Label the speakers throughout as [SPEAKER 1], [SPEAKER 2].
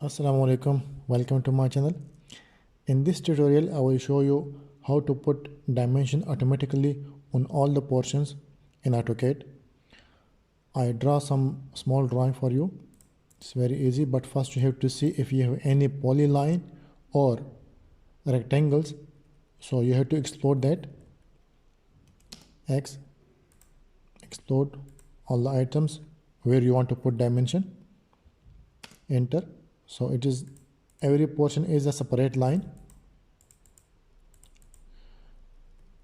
[SPEAKER 1] Assalamu alaikum, welcome to my channel. In this tutorial I will show you how to put dimension automatically on all the portions in AutoCAD. I draw some small drawing for you. It's very easy, but first you have to see if you have any polyline or rectangles. So you have to explode that. X, explode all the items where you want to put dimension. Enter. So it is every portion is a separate line.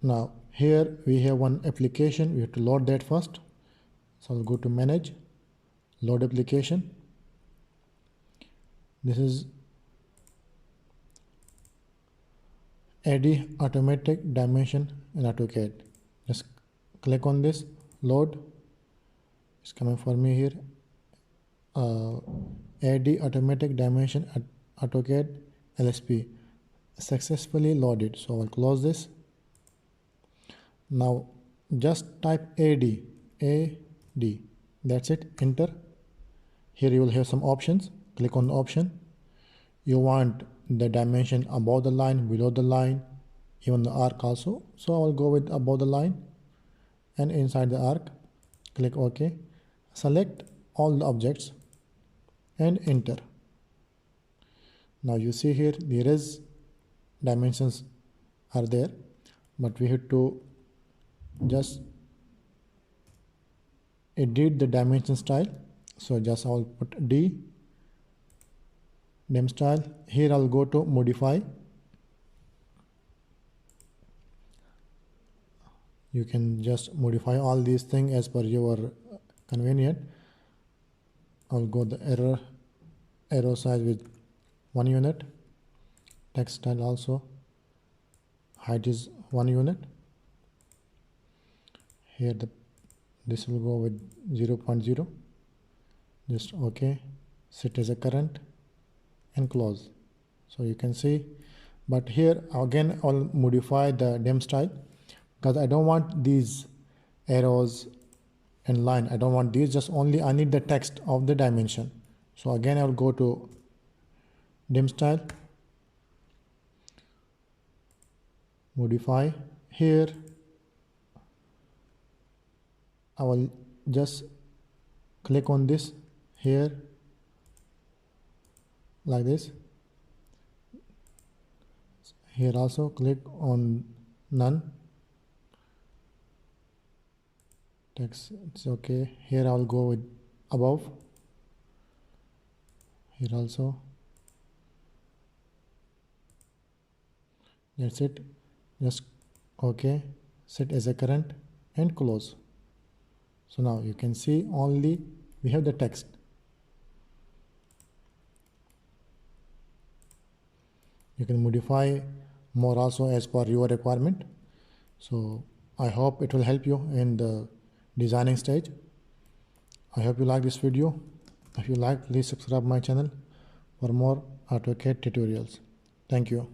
[SPEAKER 1] Now here we have one application. We have to load that first. So I'll go to manage, load application. This is AD automatic dimension in AutoCAD. Just click on this, load. It's coming for me here. AD automatic dimension at AutoCAD LSP successfully loaded. So I'll close this. Now just type AD, that's it, enter. Here you will have some options. Click on the option. You want the dimension above the line, below the line, even the arc also. So I will go with above the line and inside the arc. Click OK. Select all the objects and enter. Now you see here there is dimensions are there, but we have to just edit the dimension style. So just I'll put D, dim style. Here I'll go to modify. You can just modify all these things as per your convenient. I'll go the arrow size with 1 unit. Text style also. Height is 1 unit. Here this will go with 0.0. Just OK. Set as a current and close. So you can see, but here again I'll modify the dim style because I don't want these arrows and line. I don't want these, just only I need the text of the dimension. So again I will go to dim style, modify. Here I will just click on this here like this. Here also click on none. Text, it's okay. Here I'll go with above. Here also. That's it. Just okay. Set as a current and close. So now you can see only we have the text. You can modify more also as per your requirement. So I hope it will help you in the designing stage. I hope you like this video. If you like, please subscribe my channel for more AutoCAD tutorials. Thank you.